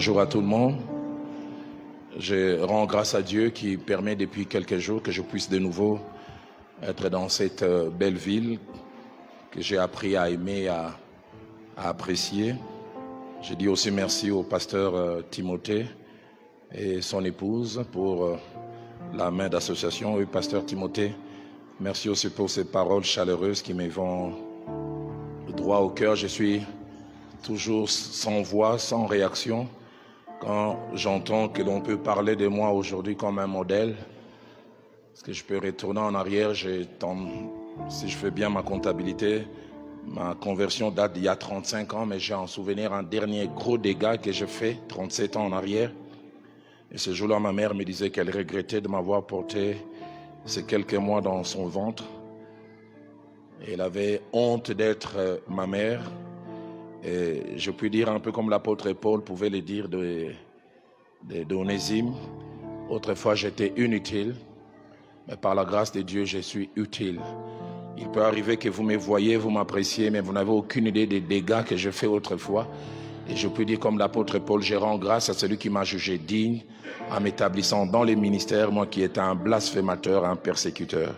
Bonjour à tout le monde. Je rends grâce à Dieu qui permet depuis quelques jours que je puisse de nouveau être dans cette belle ville que j'ai appris à aimer, à apprécier. Je dis aussi merci au pasteur Timothée et son épouse pour la main d'association. Oui, pasteur Timothée, merci aussi pour ces paroles chaleureuses qui me vont droit au cœur. Je suis toujours sans voix, sans réaction, quand j'entends que l'on peut parler de moi aujourd'hui comme un modèle. Parce que je peux retourner en arrière, si je fais bien ma comptabilité, ma conversion date d'il y a 35 ans, mais j'ai en souvenir un dernier gros dégât que j'ai fait 37 ans en arrière. Et ce jour-là, ma mère me disait qu'elle regrettait de m'avoir porté ces quelques mois dans son ventre. Et elle avait honte d'être ma mère. Et je puis dire un peu comme l'apôtre Paul pouvait le dire d'Onésime. Autrefois, j'étais inutile, mais par la grâce de Dieu, je suis utile. Il peut arriver que vous me voyez, vous m'appréciez, mais vous n'avez aucune idée des dégâts que j'ai fait autrefois. Et je puis dire comme l'apôtre Paul, je rends grâce à celui qui m'a jugé digne en m'établissant dans les ministères, moi qui étais un blasphémateur, un persécuteur.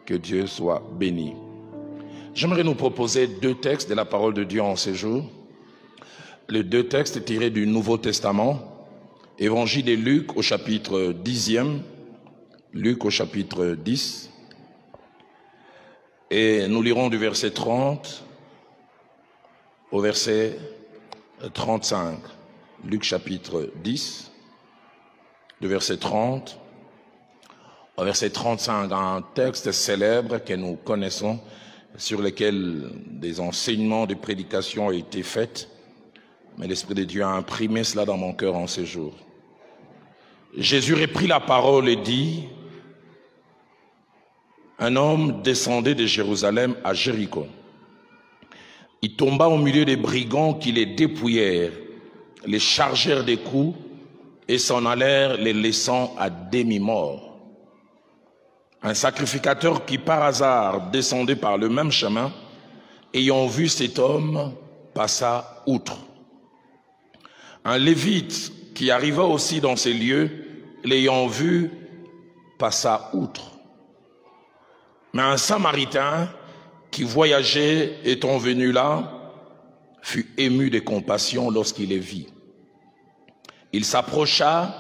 Que Dieu soit béni. J'aimerais nous proposer deux textes de la parole de Dieu en ce jour. Les deux textes tirés du Nouveau Testament. Évangile de Luc au chapitre 10e. Luc au chapitre 10. Et nous lirons du verset 30 au verset 35. Luc chapitre 10, du verset 30 au verset 35. Un texte célèbre que nous connaissons, sur lesquels des enseignements, des prédications ont été faites, mais l'Esprit de Dieu a imprimé cela dans mon cœur en ces jours. Jésus reprit la parole et dit: un homme descendait de Jérusalem à Jéricho. Il tomba au milieu des brigands qui les dépouillèrent, les chargèrent des coups et s'en allèrent, les laissant à demi-morts. Un sacrificateur qui par hasard descendait par le même chemin, ayant vu cet homme, passa outre. Un lévite qui arriva aussi dans ces lieux, l'ayant vu, passa outre. Mais un samaritain qui voyageait, étant venu là, fut ému de compassion lorsqu'il les vit. Il s'approcha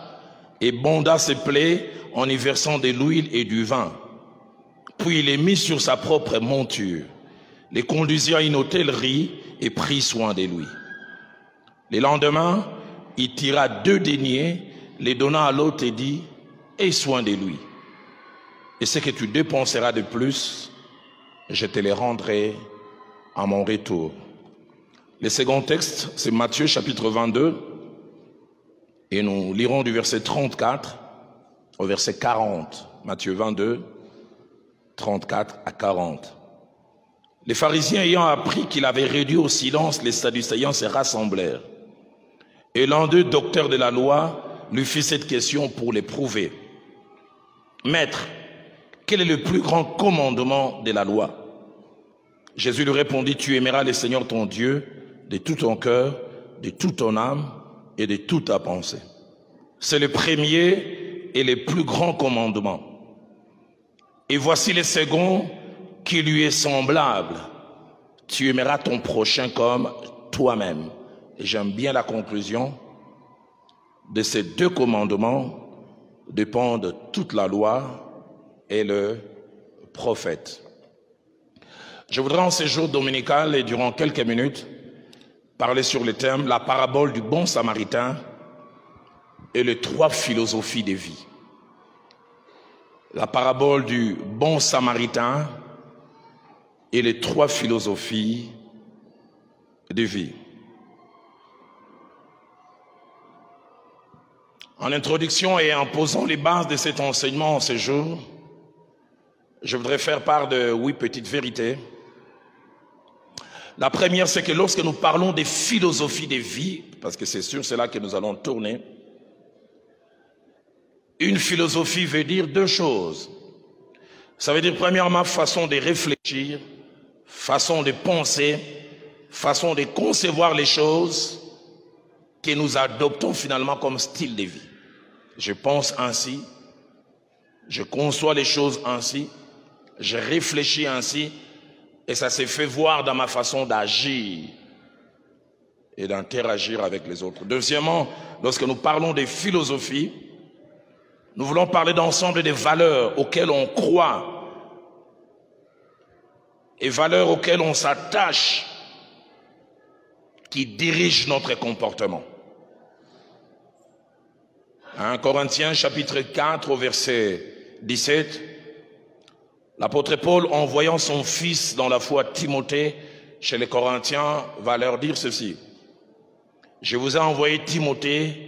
et bonda ses plaies en y versant de l'huile et du vin. Puis il les mit sur sa propre monture, les conduisit à une hôtellerie et prit soin de lui. Le lendemain, il tira 2 deniers, les donna à l'autre et dit: aie soin de lui. Et ce que tu dépenseras de plus, je te les rendrai à mon retour. Le second texte, c'est Matthieu chapitre 22, et nous lirons du verset 34 au verset 40. Matthieu 22, 34 à 40. Les pharisiens ayant appris qu'il avait réduit au silence les sadducéens se rassemblèrent. Et l'un d'eux, docteur de la loi, lui fit cette question pour l'éprouver. Maître, quel est le plus grand commandement de la loi? Jésus lui répondit: tu aimeras le Seigneur ton Dieu de tout ton cœur, de toute ton âme et de toute ta pensée. C'est le premier et le plus grand commandement. Et voici le second qui lui est semblable. Tu aimeras ton prochain comme toi-même. Et j'aime bien la conclusion. De ces 2 commandements dépendent toute la loi et le prophète. Je voudrais en ce jour dominical et durant quelques minutes parler sur le thème la parabole du bon samaritain et les 3 philosophies de vie. La parabole du bon samaritain et les 3 philosophies de vie. En introduction et en posant les bases de cet enseignement en ce jour, je voudrais faire part de 8 petites vérités. La première, c'est que lorsque nous parlons des philosophies de vie, parce que c'est sur cela que nous allons tourner, une philosophie veut dire 2 choses. Ça veut dire premièrement façon de réfléchir, façon de penser, façon de concevoir les choses, que nous adoptons finalement comme style de vie. Je pense ainsi, je conçois les choses ainsi, je réfléchis ainsi, et ça s'est fait voir dans ma façon d'agir et d'interagir avec les autres. Deuxièmement, lorsque nous parlons des philosophies, nous voulons parler d'ensemble des valeurs auxquelles on croit et valeurs auxquelles on s'attache qui dirigent notre comportement. 1 Corinthiens chapitre 4 au verset 17, l'apôtre Paul, en voyant son fils dans la foi Timothée chez les Corinthiens, va leur dire ceci. Je vous ai envoyé Timothée,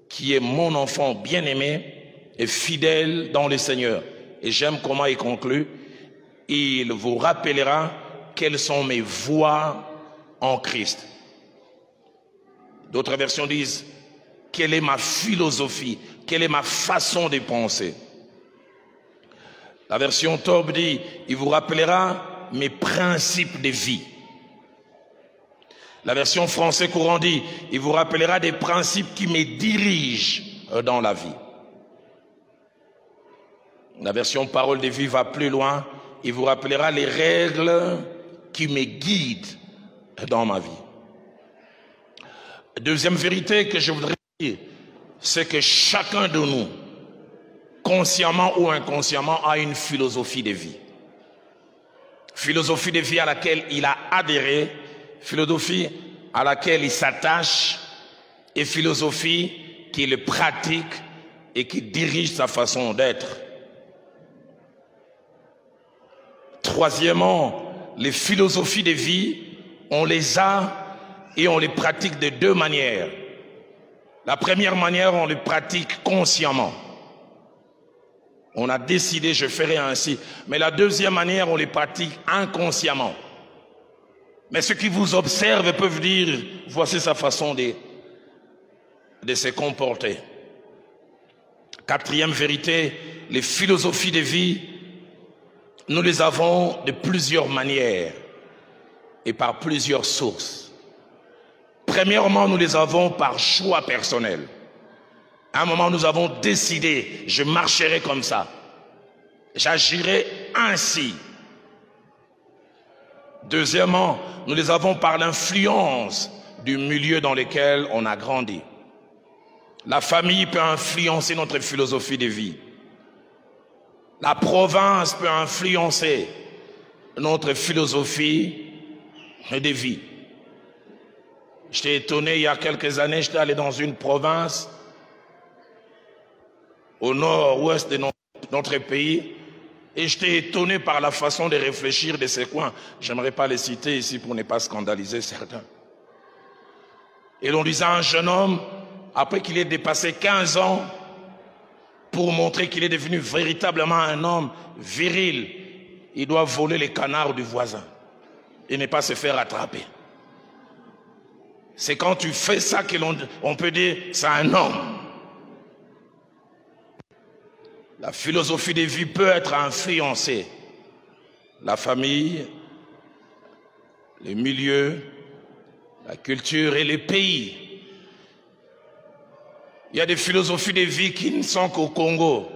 qui est mon enfant bien-aimé et fidèle dans le Seigneur. Et j'aime comment il conclut. Il vous rappellera quelles sont mes voies en Christ. D'autres versions disent, quelle est ma philosophie, quelle est ma façon de penser. La version Tob dit, il vous rappellera mes principes de vie. La version français courant dit, il vous rappellera des principes qui me dirigent dans la vie. La version Parole de vie va plus loin, il vous rappellera les règles qui me guident dans ma vie. Deuxième vérité que je voudrais dire, c'est que chacun de nous, consciemment ou inconsciemment, a une philosophie de vie. Philosophie de vie à laquelle il a adhéré, philosophie à laquelle il s'attache et philosophie qu'il pratique et qui dirige sa façon d'être. Troisièmement, les philosophies de vie, on les a et on les pratique de deux manières. La première manière, on les pratique consciemment. On a décidé, je ferai ainsi. Mais la deuxième manière, on les pratique inconsciemment. Mais ceux qui vous observent peuvent dire, voici sa façon de se comporter. Quatrième vérité, les philosophies de vie, nous les avons de plusieurs manières et par plusieurs sources. Premièrement, nous les avons par choix personnel. À un moment, nous avons décidé, je marcherai comme ça, j'agirai ainsi. Deuxièmement, nous les avons par l'influence du milieu dans lequel on a grandi. La famille peut influencer notre philosophie de vie. La province peut influencer notre philosophie de vie. J'étais étonné, il y a quelques années, j'étais allé dans une province au nord-ouest de notre pays, et j'étais étonné par la façon de réfléchir de ces coins. J'aimerais pas les citer ici pour ne pas scandaliser certains. Et l'on disait à un jeune homme, après qu'il ait dépassé 15 ans, pour montrer qu'il est devenu véritablement un homme viril, il doit voler les canards du voisin et ne pas se faire attraper. C'est quand tu fais ça que l'on peut dire c'est un homme. La philosophie de vie peut être influencée. La famille, les milieux, la culture et les pays. Il y a des philosophies de vie qui ne sont qu'au Congo.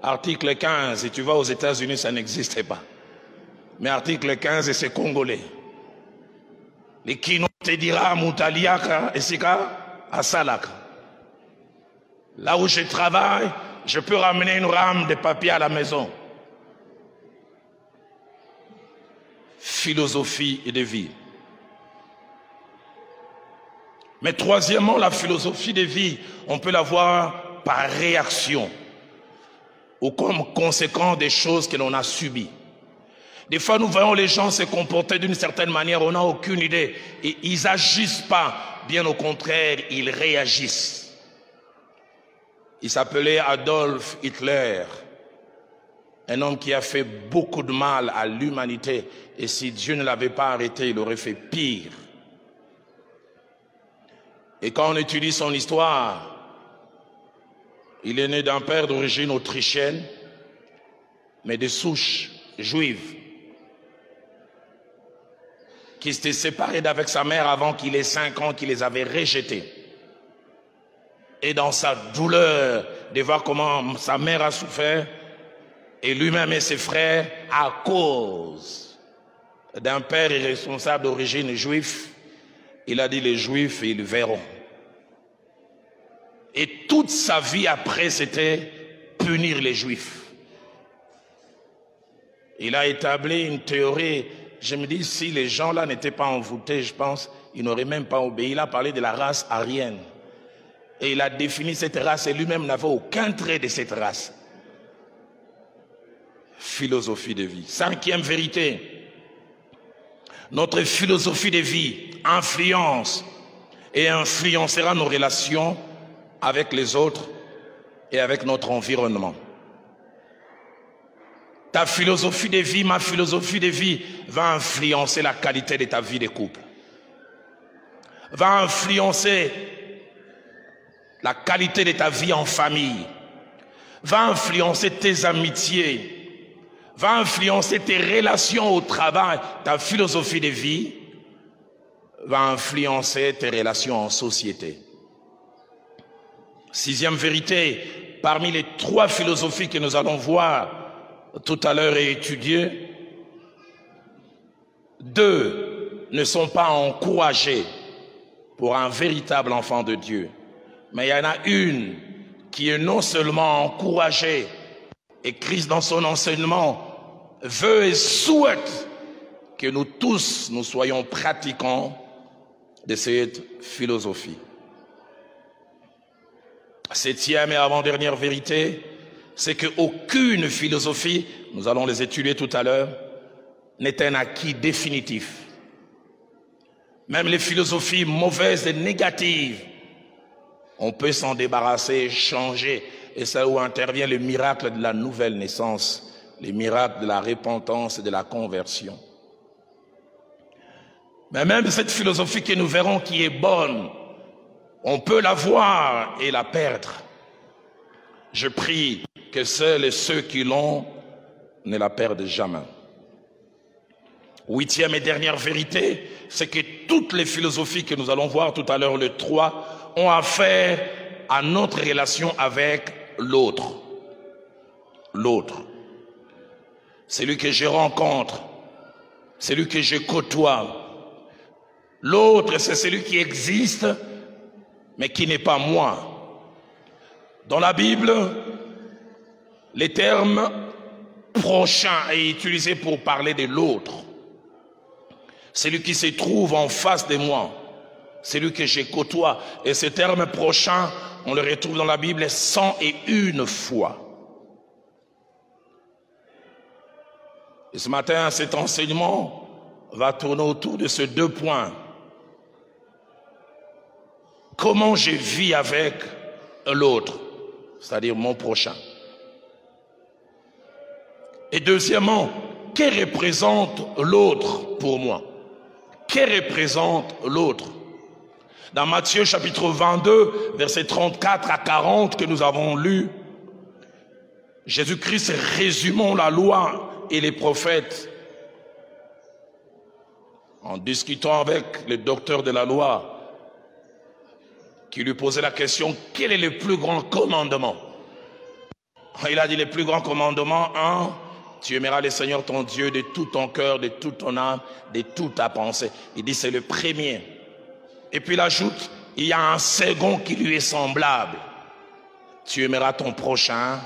Article 15, et tu vas aux États-Unis, ça n'existait pas. Mais article 15, c'est congolais. Les Kino te dira Moutaliaka et Sika à Salaka. Là où je travaille, je peux ramener une rame de papier à la maison. Philosophie et de vie. Mais troisièmement, la philosophie de vie, on peut la voir par réaction ou comme conséquence des choses que l'on a subies. Des fois, nous voyons les gens se comporter d'une certaine manière, on n'a aucune idée. Et ils n'agissent pas, bien au contraire, ils réagissent. Il s'appelait Adolf Hitler, un homme qui a fait beaucoup de mal à l'humanité. Et si Dieu ne l'avait pas arrêté, il aurait fait pire. Et quand on étudie son histoire, il est né d'un père d'origine autrichienne, mais de souche juive, qui s'était séparé d'avec sa mère avant qu'il ait 5 ans, qu'il les avait rejetés. Et dans sa douleur de voir comment sa mère a souffert, et lui-même et ses frères, à cause d'un père irresponsable d'origine juif, il a dit les Juifs, ils verront. Et toute sa vie après, c'était punir les Juifs. Il a établi une théorie. Je me dis, si les gens là n'étaient pas envoûtés, je pense, ils n'auraient même pas obéi. Il a parlé de la race aryenne. Et il a défini cette race et lui-même n'avait aucun trait de cette race. Philosophie de vie. Cinquième vérité. Notre philosophie de vie influence et influencera nos relations avec les autres et avec notre environnement. Ta philosophie de vie, ma philosophie de vie va influencer la qualité de ta vie de couple. Va influencer la qualité de ta vie en famille. Va influencer tes amitiés. Va influencer tes relations au travail. Ta philosophie de vie va influencer tes relations en société. Sixième vérité, parmi les trois philosophies que nous allons voir tout à l'heure et étudier, deux ne sont pas encouragées pour un véritable enfant de Dieu. Mais il y en a une qui est non seulement encouragée, et Christ dans son enseignement veut et souhaite que nous tous, nous soyons pratiquants de cette philosophie. Septième et avant-dernière vérité, c'est qu'aucune philosophie, nous allons les étudier tout à l'heure, n'est un acquis définitif. Même les philosophies mauvaises et négatives, on peut s'en débarrasser, changer. Et c'est où intervient le miracle de la nouvelle naissance, le miracle de la repentance et de la conversion. Mais même cette philosophie que nous verrons qui est bonne, on peut la voir et la perdre. Je prie que seuls ceux qui l'ont ne la perdent jamais. Huitième et dernière vérité, c'est que toutes les philosophies que nous allons voir tout à l'heure, le 3, ont affaire à notre relation avec l'autre. L'autre. Celui que je rencontre, celui que je côtoie. L'autre, c'est celui qui existe, mais qui n'est pas moi. Dans la Bible, le terme prochain est utilisé pour parler de l'autre. Celui qui se trouve en face de moi, celui que je côtoie. Et ce terme prochain, on le retrouve dans la Bible 101 fois. Et ce matin, cet enseignement va tourner autour de ces deux points. Comment je vis avec l'autre, c'est-à-dire mon prochain. Et deuxièmement, que représente l'autre pour moi? Que représente l'autre? Dans Matthieu chapitre 22, versets 34 à 40 que nous avons lu, Jésus-Christ résumant la loi et les prophètes en discutant avec le docteur de la loi qui lui posait la question, quel est le plus grand commandement? Il a dit le plus grand commandement, 1, tu aimeras le Seigneur ton Dieu de tout ton cœur, de toute ton âme, de toute ta pensée. Il dit c'est le premier. Et puis il ajoute, il y a un second qui lui est semblable. Tu aimeras ton prochain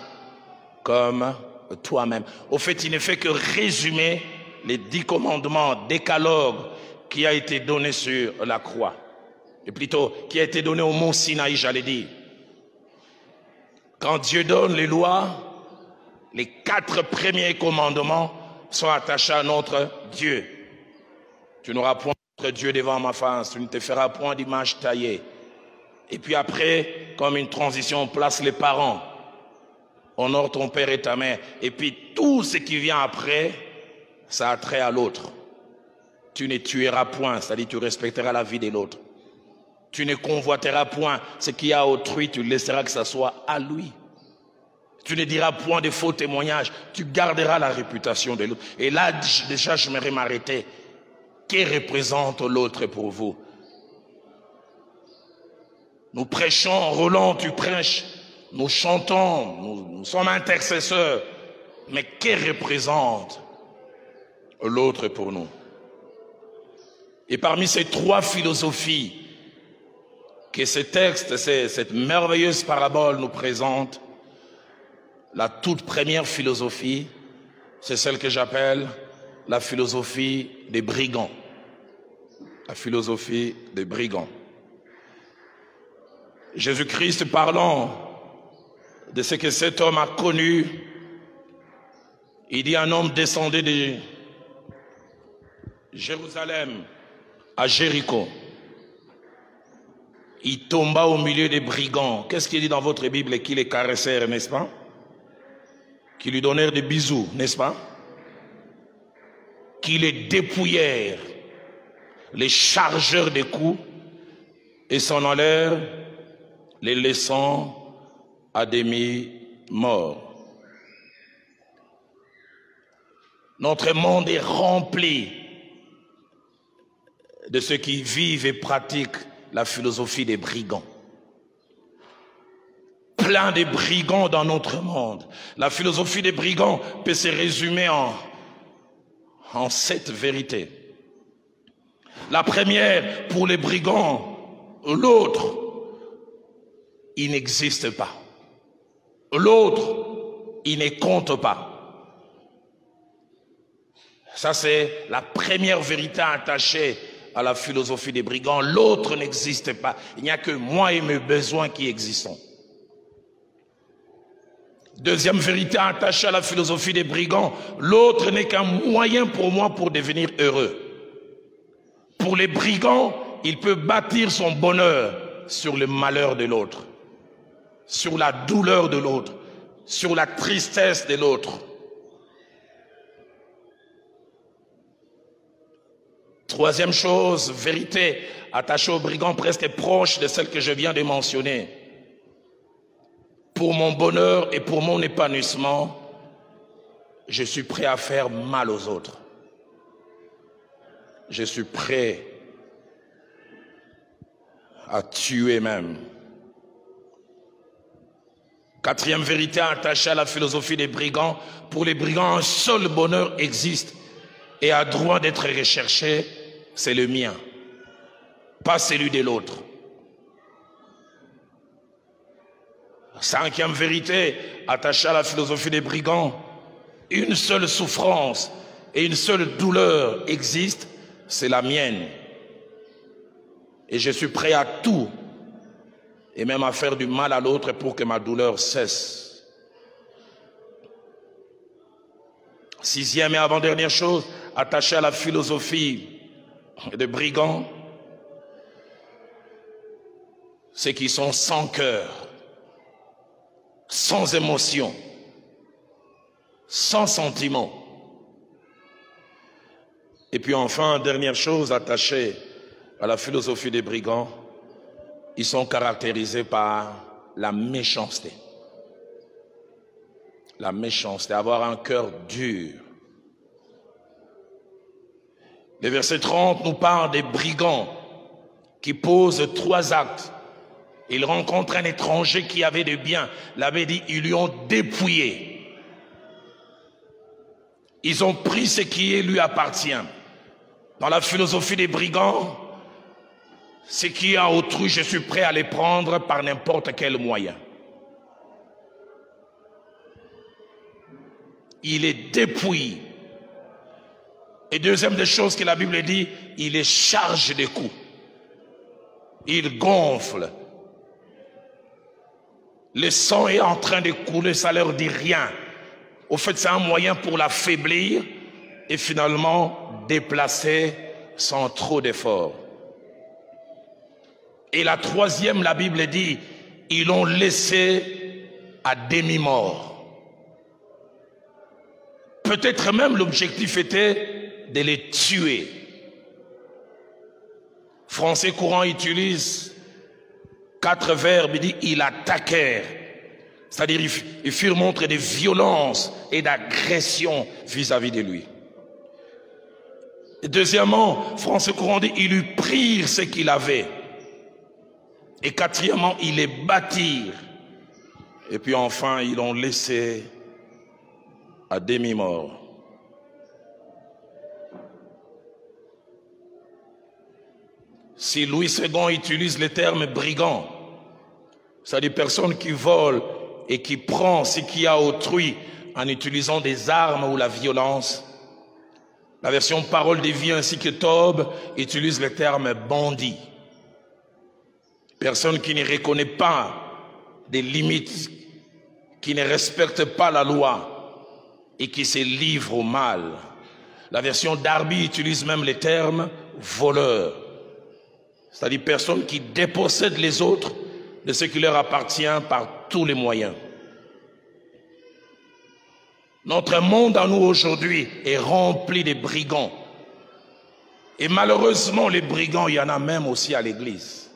comme toi-même. Au fait, il ne fait que résumer les 10 commandements décalogue qui a été donné sur la croix. Et plutôt, qui a été donné au mont Sinaï, j'allais dire. Quand Dieu donne les lois, les 4 premiers commandements sont attachés à notre Dieu. Tu n'auras point d'autre Dieu devant ma face, tu ne te feras point d'image taillée. Et puis après, comme une transition, on place les parents. Honore ton père et ta mère. Et puis tout ce qui vient après, ça a trait à l'autre. Tu ne tueras point, c'est-à-dire tu respecteras la vie de l'autre. Tu ne convoiteras point ce qui a autrui, tu laisseras que ça soit à lui. Tu ne diras point de faux témoignages, tu garderas la réputation de l'autre. Et là, déjà, je m'aimerais m'arrêter. Que représente l'autre pour vous? Nous prêchons, Roland, tu prêches, nous chantons, nous sommes intercesseurs. Mais que représente l'autre pour nous? Et parmi ces trois philosophies que ce texte, cette merveilleuse parabole nous présente, la toute première philosophie, c'est celle que j'appelle la philosophie des brigands. La philosophie des brigands. Jésus-Christ parlant de ce que cet homme a connu, il dit un homme descendait de Jérusalem à Jéricho. Il tomba au milieu des brigands. Qu'est-ce qu'il dit dans votre Bible? Qui les caressèrent, n'est-ce pas? Qui lui donnèrent des bisous, n'est-ce pas? Qui les dépouillèrent, les chargeurs de coups et s'en allèrent, les laissant à demi morts. Notre monde est rempli de ceux qui vivent et pratiquent la philosophie des brigands. Plein de brigands dans notre monde. La philosophie des brigands peut se résumer en 7 vérités. La première, pour les brigands, l'autre, il n'existe pas. L'autre, il ne compte pas. Ça, c'est la première vérité attachée à la philosophie des brigands. L'autre n'existe pas. Il n'y a que moi et mes besoins qui existent. Deuxième vérité attachée à la philosophie des brigands, l'autre n'est qu'un moyen pour moi pour devenir heureux. Pour les brigands, il peut bâtir son bonheur sur le malheur de l'autre, sur la douleur de l'autre, sur la tristesse de l'autre. Troisième chose, vérité attachée aux brigands presque proche de celle que je viens de mentionner. Pour mon bonheur et pour mon épanouissement, je suis prêt à faire mal aux autres. Je suis prêt à tuer même. Quatrième vérité attachée à la philosophie des brigands, pour les brigands, un seul bonheur existe et a droit d'être recherché, c'est le mien, pas celui de l'autre. Cinquième vérité attachée à la philosophie des brigands, une seule souffrance et une seule douleur existe, c'est la mienne. Et je suis prêt à tout, et même à faire du mal à l'autre pour que ma douleur cesse. Sixième et avant-dernière chose, attachée à la philosophie des brigands, ceux qui sont sans cœur, sans émotion, sans sentiment. Et puis enfin, dernière chose attachée à la philosophie des brigands, ils sont caractérisés par la méchanceté. La méchanceté, avoir un cœur dur. Le verset 30 nous parle des brigands qui posent 3 actes. Ils rencontrent un étranger qui avait des biens. L'avait dit, ils lui ont dépouillé. Ils ont pris ce qui lui appartient. Dans la philosophie des brigands, ce qui est à autrui, je suis prêt à les prendre par n'importe quel moyen. Il les dépouille. Et deuxième des choses que la Bible dit, il les charge de coups. Il gonfle. Le sang est en train de couler, ça leur dit rien. Au fait, c'est un moyen pour l'affaiblir et finalement déplacer sans trop d'efforts. Et la troisième, la Bible dit, ils l'ont laissé à demi-mort. Peut-être même l'objectif était de les tuer. Français courant utilise 4 verbes, il dit, ils attaquèrent. C'est-à-dire, ils firent montre de violence et d'agression vis-à-vis de lui. Et deuxièmement, Français courant dit, ils lui prirent ce qu'il avait. Et quatrièmement, ils les bâtirent. Et puis enfin, ils l'ont laissé à demi-mort. Si Louis II utilise le terme brigand, c'est-à-dire personne qui vole et qui prend ce qu'il y a autrui en utilisant des armes ou la violence, la version Parole de vie ainsi que Tob utilise le terme bandit. Personne qui ne reconnaît pas des limites, qui ne respecte pas la loi et qui se livre au mal. La version Darby utilise même le terme voleur, c'est-à-dire personne qui dépossède les autres de ce qui leur appartient par tous les moyens. Notre monde à nous aujourd'hui est rempli de brigands. Et malheureusement, les brigands, il y en a même aussi à l'église,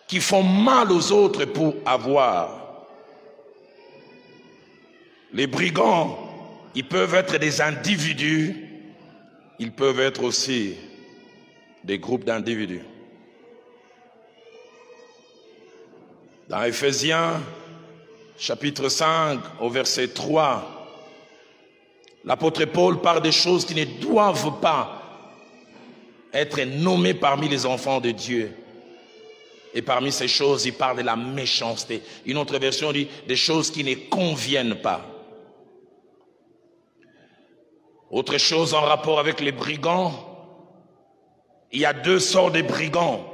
qui font mal aux autres pour avoir. Les brigands, ils peuvent être des individus, ils peuvent être aussi des groupes d'individus. Dans Éphésiens, chapitre 5, au verset 3, l'apôtre Paul parle des choses qui ne doivent pas être nommées parmi les enfants de Dieu. Et parmi ces choses, il parle de la méchanceté. Une autre version dit des choses qui ne conviennent pas. Autre chose en rapport avec les brigands, il y a deux sortes de brigands.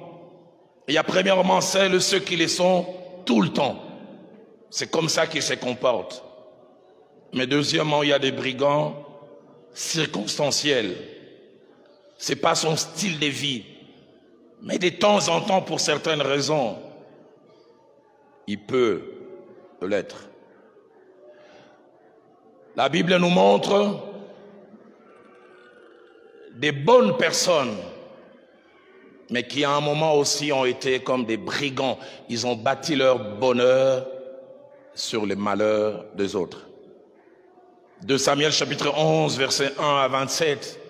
Il y a premièrement ceux qui les sont tout le temps. C'est comme ça qu'ils se comportent. Mais deuxièmement, il y a des brigands circonstanciels. Ce n'est pas son style de vie. Mais de temps en temps, pour certaines raisons, il peut l'être. La Bible nous montre des bonnes personnes, mais qui à un moment aussi ont été comme des brigands. Ils ont bâti leur bonheur sur les malheurs des autres. 2 Samuel chapitre 11, versets 1 à 27.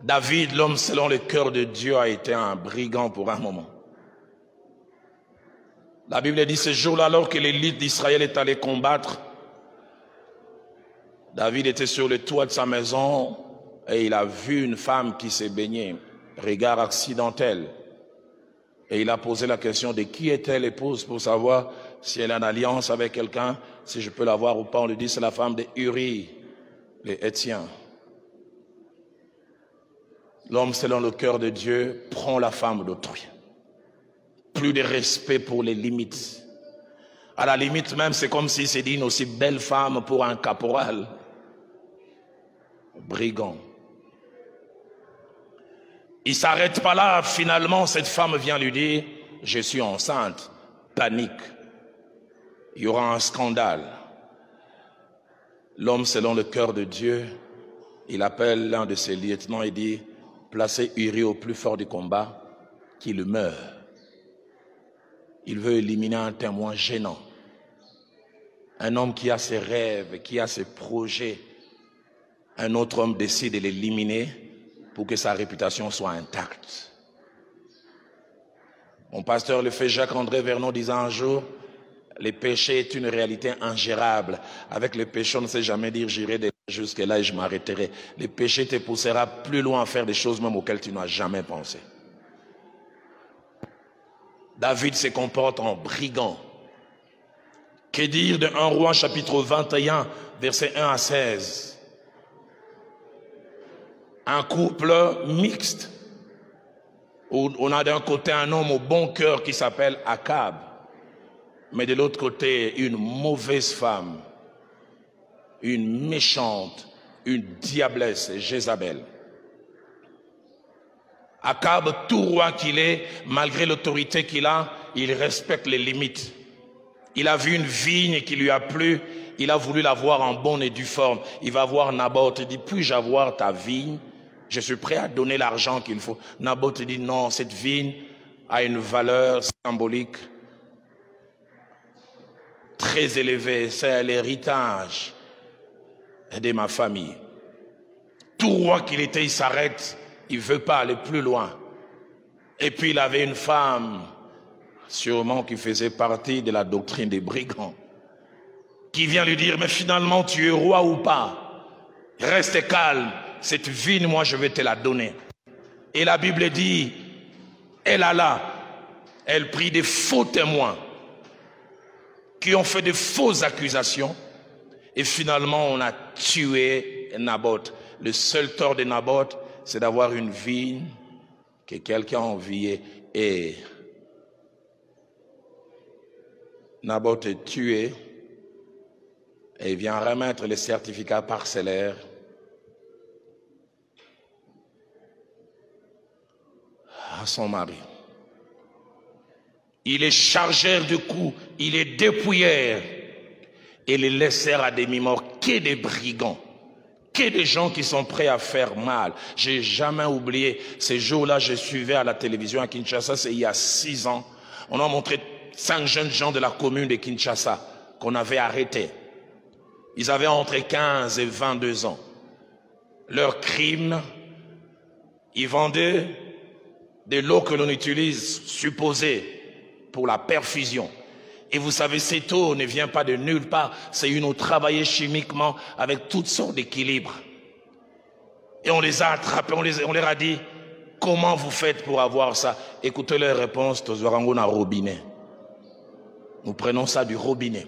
David, l'homme selon le cœur de Dieu, a été un brigand pour un moment. La Bible dit ce jour-là, alors que l'élite d'Israël est allée combattre, David était sur le toit de sa maison et il a vu une femme qui s'est baignée, regard accidentel. Et il a posé la question de qui était l'épouse pour savoir si elle a une alliance avec quelqu'un, si je peux la voir ou pas. On lui dit c'est la femme de Uri, les Hétiens. L'homme selon le cœur de Dieu prend la femme d'autrui. Plus de respect pour les limites. À la limite même, c'est comme si c'est dit une aussi belle femme pour un caporal. Brigand. Il ne s'arrête pas là. Finalement, cette femme vient lui dire, je suis enceinte. Panique. Il y aura un scandale. L'homme selon le cœur de Dieu, il appelle l'un de ses lieutenants et dit, placez Uri au plus fort du combat, qu'il meure. Il veut éliminer un témoin gênant. Un homme qui a ses rêves, qui a ses projets. Un autre homme décide de l'éliminer pour que sa réputation soit intacte. Mon pasteur, le fait Jacques-André Vernon, disait un jour, le péché est une réalité ingérable. Avec le péché, on ne sait jamais dire j'irai jusque là et je m'arrêterai. Le péché te poussera plus loin à faire des choses même auxquelles tu n'as jamais pensé. David se comporte en brigand. Que dire de 1 Roi chapitre 21, versets 1 à 16. Un couple mixte, où on a d'un côté un homme au bon cœur qui s'appelle Akab, mais de l'autre côté une mauvaise femme, une méchante, une diablesse, Jézabel. Akab, tout roi qu'il est, malgré l'autorité qu'il a, il respecte les limites. Il a vu une vigne qui lui a plu, il a voulu la voir en bonne et due forme. Il va voir Naboth et dit, puis-je avoir ta vigne? Je suis prêt à donner l'argent qu'il faut. Naboth dit, non, cette vigne a une valeur symbolique très élevée. C'est l'héritage de ma famille. Tout roi qu'il était, il s'arrête. Il ne veut pas aller plus loin. Et puis il avait une femme, sûrement qui faisait partie de la doctrine des brigands, qui vient lui dire, mais finalement tu es roi ou pas? Reste calme, cette vigne, moi je vais te la donner. Et la Bible dit, elle alla, elle prit des faux témoins qui ont fait de fausses accusations et finalement on a tué Naboth. Le seul tort de Naboth, c'est d'avoir une vigne que quelqu'un a enviée et Naboth est tué et il vient remettre les certificats parcellaires à son mari. Il est chargeur de coups, il est dépouilleur et les laissèrent à demi-mort. Que des brigands, que des gens qui sont prêts à faire mal. J'ai jamais oublié ces jours-là, je suivais à la télévision à Kinshasa, c'est il y a 6 ans. On a montré 5 jeunes gens de la commune de Kinshasa qu'on avait arrêtés. Ils avaient entre 15 et 22 ans. Leur crime, ils vendaient de l'eau que l'on utilise, supposée, pour la perfusion. Et vous savez, cette eau ne vient pas de nulle part, c'est une eau travaillée chimiquement avec toutes sortes d'équilibres. Et on les a attrapés, on leur a dit, comment vous faites pour avoir ça? Écoutez leur réponse, Tozorango na robinet. Nous prenons ça du robinet.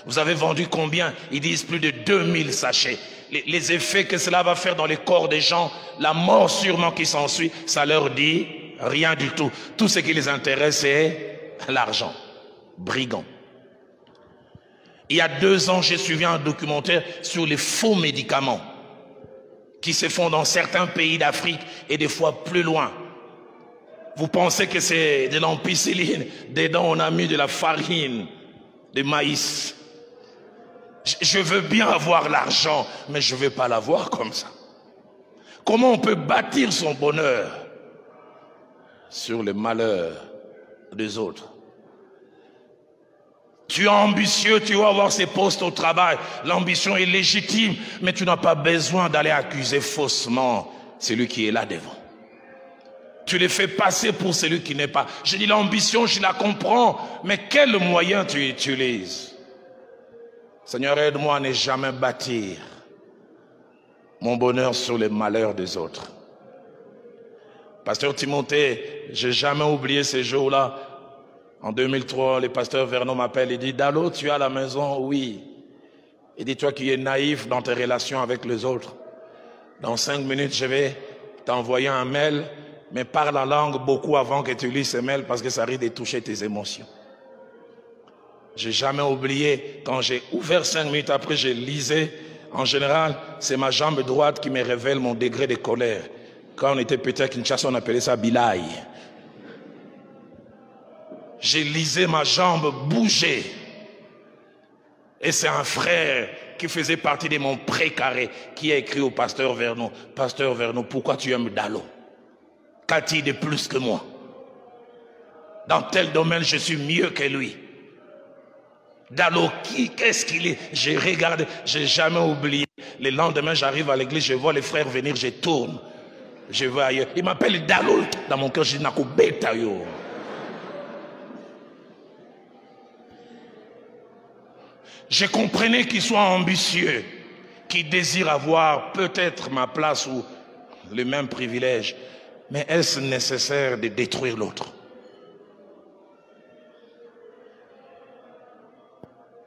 Vous avez vendu combien? Ils disent plus de 2000 sachets. Les effets que cela va faire dans les corps des gens, la mort sûrement qui s'ensuit, ça leur dit rien du tout. Tout ce qui les intéresse, c'est l'argent. Brigands. Il y a 2 ans, j'ai suivi un documentaire sur les faux médicaments qui se font dans certains pays d'Afrique et des fois plus loin. Vous pensez que c'est de l'ampicilline, dedans on a mis de la farine de maïs. Je veux bien avoir l'argent, mais je ne veux pas l'avoir comme ça. Comment on peut bâtir son bonheur sur le malheur des autres? Tu es ambitieux, tu vas avoir ces postes au travail. L'ambition est légitime, mais tu n'as pas besoin d'aller accuser faussement celui qui est là devant. Tu les fais passer pour celui qui n'est pas. Je dis l'ambition, je la comprends, mais quel moyen tu utilises? Seigneur, aide-moi à ne jamais bâtir mon bonheur sur les malheurs des autres. Pasteur Timothée, j'ai jamais oublié ces jours-là. En 2003, le pasteur Vernon m'appelle et dit, Dalo, tu es à la maison? Oui. Il dit, toi qui es naïf dans tes relations avec les autres, dans 5 minutes, je vais t'envoyer un mail, mais parle en langue beaucoup avant que tu lises ce mail parce que ça risque de toucher tes émotions. J'ai jamais oublié, quand j'ai ouvert 5 minutes après, je lisais. En général, c'est ma jambe droite qui me révèle mon degré de colère. Quand on était petit à Kinshasa, on appelait ça bilaï. J'ai lisé ma jambe bouger. Et c'est un frère qui faisait partie de mon précaré qui a écrit au pasteur Vernon, Pasteur Vernon, pourquoi tu aimes Dalo? Qu'a-t-il de plus que moi? Dans tel domaine, je suis mieux que lui. Dalo, qu'est-ce qu'il est? J'ai regardé, j'ai jamais oublié. Le lendemain, j'arrive à l'église, je vois les frères venir, je tourne. Je vais ailleurs. Il m'appelle Dalo. Dans mon cœur, je dis Nakobeta yo. Je comprenais qu'il soit ambitieux, qu'il désire avoir peut-être ma place ou le même privilège. Mais est-ce nécessaire de détruire l'autre?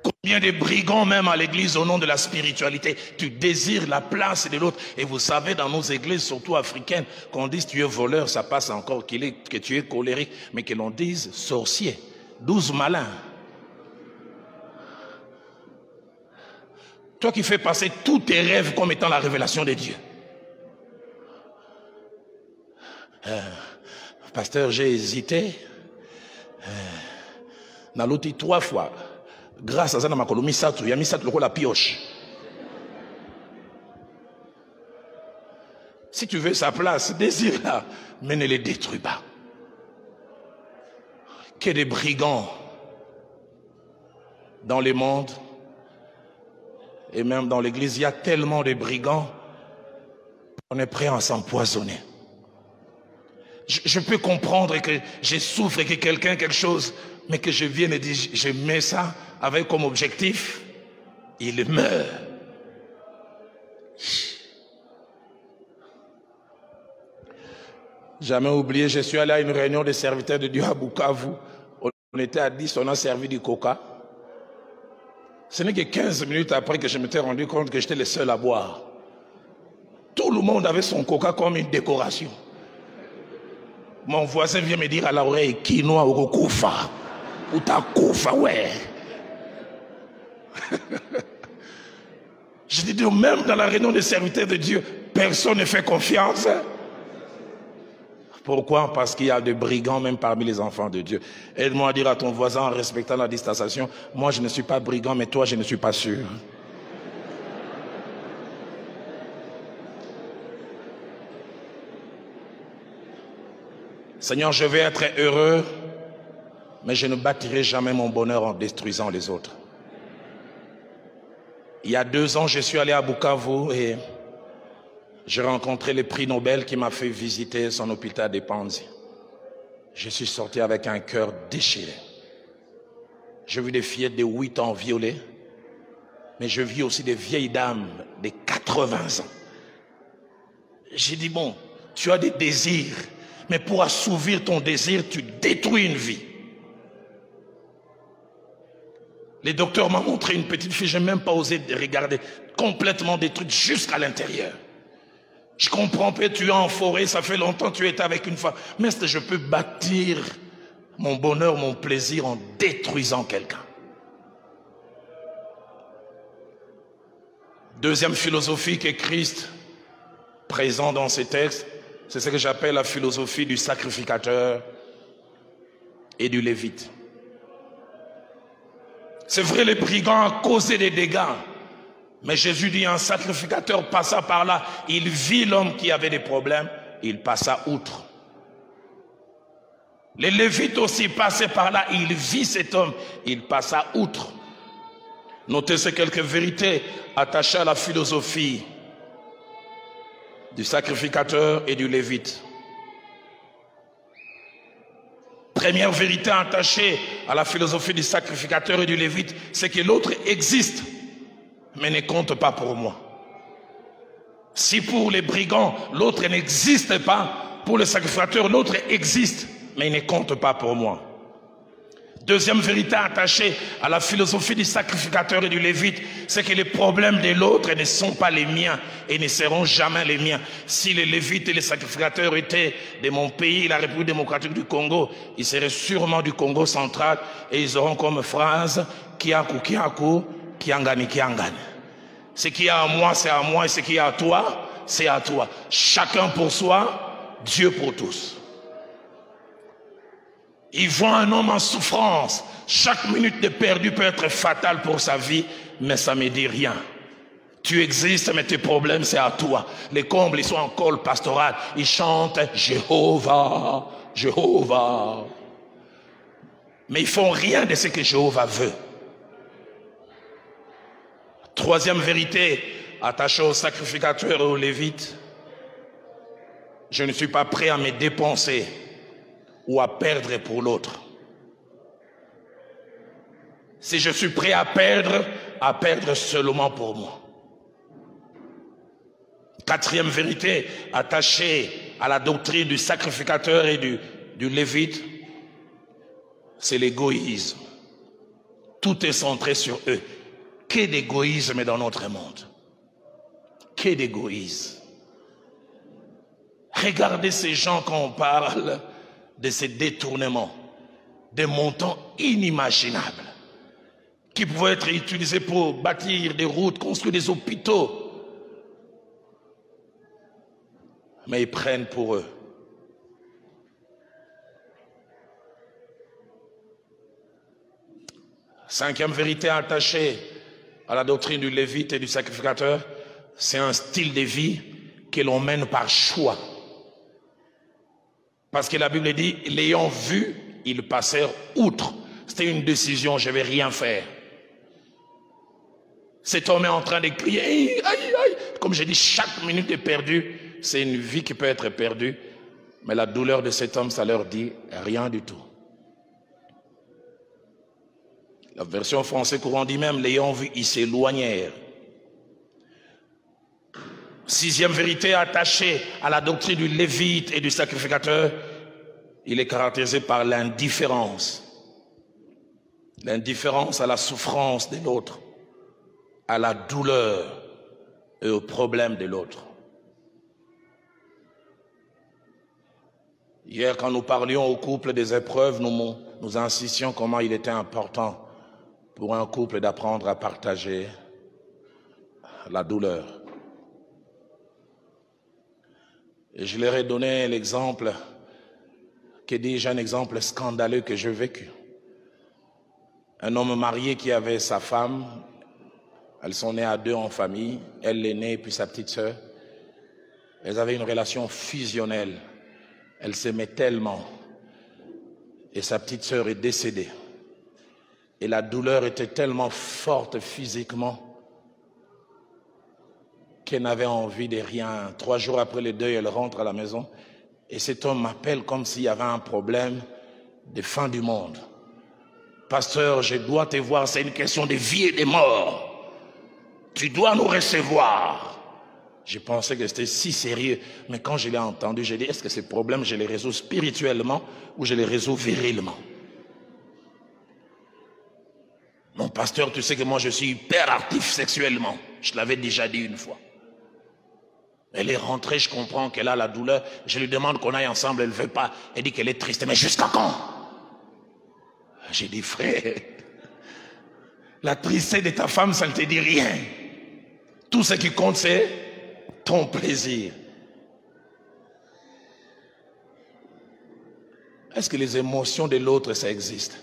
Combien de brigands même à l'église au nom de la spiritualité? Tu désires la place de l'autre. Et vous savez, dans nos églises, surtout africaines, qu'on dise tu es voleur, ça passe encore, que tu es colérique, mais que l'on dise sorcier, 12 malins. Toi qui fais passer tous tes rêves comme étant la révélation de Dieu. Pasteur, j'ai hésité. Naloti 3 fois. Grâce à ça, il y a mis ça la pioche. Si tu veux sa place, désire-la, mais ne les détruis pas. Que des brigands dans le monde et même dans l'église, il y a tellement de brigands qu'on est prêt à s'empoisonner. Je peux comprendre que je souffre et que quelqu'un, quelque chose, mais que je vienne et dire, je mets ça avec comme objectif, il meurt. Jamais oublié, je suis allé à une réunion des serviteurs de Dieu à Bukavu. On était à 10, on a servi du coca. Ce n'est que 15 minutes après que je m'étais rendu compte que j'étais le seul à boire. Tout le monde avait son coca comme une décoration. Mon voisin vient me dire à l'oreille, quinoa ou koufa. Ou ta koufa, ouais. Je dis, même dans la réunion des serviteurs de Dieu, personne ne fait confiance. Pourquoi? Parce qu'il y a des brigands même parmi les enfants de Dieu. Aide-moi à dire à ton voisin en respectant la distanciation, moi je ne suis pas brigand, mais toi je ne suis pas sûr. Seigneur, je vais être heureux, mais je ne bâtirai jamais mon bonheur en détruisant les autres. Il y a 2 ans, je suis allé à Bukavu et j'ai rencontré le prix Nobel qui m'a fait visiter son hôpital de Panzi. Je suis sorti avec un cœur déchiré. J'ai vu des fillettes de 8 ans violées, mais je vis aussi des vieilles dames de 80 ans. J'ai dit, bon, tu as des désirs, mais pour assouvir ton désir, tu détruis une vie. Les docteurs m'ont montré une petite fille, je n'ai même pas osé regarder, complètement détruite jusqu'à l'intérieur. Je comprends pas, tu es en forêt, ça fait longtemps que tu étais avec une femme. Mais est-ce que je peux bâtir mon bonheur, mon plaisir en détruisant quelqu'un? Deuxième philosophie que Christ présente dans ces textes, c'est ce que j'appelle la philosophie du sacrificateur et du lévite. C'est vrai, les brigands ont causé des dégâts. Mais Jésus dit, un sacrificateur passa par là. Il vit l'homme qui avait des problèmes. Il passa outre. Les Lévites aussi passaient par là. Il vit cet homme. Il passa outre. Notez ces quelques vérités attachées à la philosophie du sacrificateur et du lévite. Première vérité attachée à la philosophie du sacrificateur et du lévite, c'est que l'autre existe, mais ne compte pas pour moi. Si pour les brigands, l'autre n'existe pas, pour le sacrificateur, l'autre existe, mais il ne compte pas pour moi. Deuxième vérité attachée à la philosophie du sacrificateur et du lévite, c'est que les problèmes de l'autre ne sont pas les miens et ne seront jamais les miens. Si les lévites et les sacrificateurs étaient de mon pays, la République démocratique du Congo, ils seraient sûrement du Congo central et ils auront comme phrase Kiaku Kiaku, Kiangani Kiangani. Ce qui est à moi, c'est à moi, et ce qui est à toi, c'est à toi. Chacun pour soi, Dieu pour tous. Ils voient un homme en souffrance. Chaque minute de perdu peut être fatale pour sa vie, mais ça ne me dit rien. Tu existes, mais tes problèmes, c'est à toi. Les combles, ils sont en col pastoral. Ils chantent Jéhovah, Jéhovah. Mais ils font rien de ce que Jéhovah veut. Troisième vérité, attachée au sacrificateur et au lévite, je ne suis pas prêt à me dépenser ou à perdre pour l'autre. Si je suis prêt à perdre seulement pour moi. Quatrième vérité, attachée à la doctrine du sacrificateur et du lévite, c'est l'égoïsme. Tout est centré sur eux. Que d'égoïsme dans notre monde. Que d'égoïsme. Regardez ces gens quand on parle de ces détournements, des montants inimaginables qui pouvaient être utilisés pour bâtir des routes, construire des hôpitaux. Mais ils prennent pour eux. Cinquième vérité attachée à la doctrine du lévite et du sacrificateur, c'est un style de vie que l'on mène par choix. Parce que la Bible dit, l'ayant vu, ils passèrent outre. C'était une décision, je ne vais rien faire. Cet homme est en train de crier, aïe, aïe. Comme je dis, chaque minute est perdue, c'est une vie qui peut être perdue. Mais la douleur de cet homme, ça leur dit rien du tout. La version française courant dit même, l'ayant vu, ils s'éloignèrent. Sixième vérité attachée à la doctrine du lévite et du sacrificateur, il est caractérisé par l'indifférence. L'indifférence à la souffrance de l'autre, à la douleur et aux problèmes de l'autre. Hier, quand nous parlions au couple des épreuves, nous insistions comment il était important pour un couple d'apprendre à partager la douleur. Et je leur ai donné l'exemple, que dis-je, un exemple scandaleux que j'ai vécu. Un homme marié qui avait sa femme, elles sont nées à deux en famille, elle l'aînée puis sa petite sœur. Elles avaient une relation fusionnelle. Elles s'aimaient tellement. Et sa petite sœur est décédée. Et la douleur était tellement forte physiquement qu'elle n'avait envie de rien. 3 jours après le deuil, elle rentre à la maison et cet homme m'appelle comme s'il y avait un problème de fin du monde. Pasteur, je dois te voir, c'est une question de vie et de mort. Tu dois nous recevoir. Je pensais que c'était si sérieux, mais quand je l'ai entendu, j'ai dit, est-ce que ces problèmes, je les résous spirituellement ou je les résous virilement? Mon pasteur, tu sais que moi je suis hyper actif sexuellement. Je l'avais déjà dit une fois. Elle est rentrée, je comprends qu'elle a la douleur. Je lui demande qu'on aille ensemble, elle ne veut pas. Elle dit qu'elle est triste. Mais jusqu'à quand? J'ai dit, frère, la tristesse de ta femme, ça ne te dit rien. Tout ce qui compte, c'est ton plaisir. Est-ce que les émotions de l'autre, ça existe?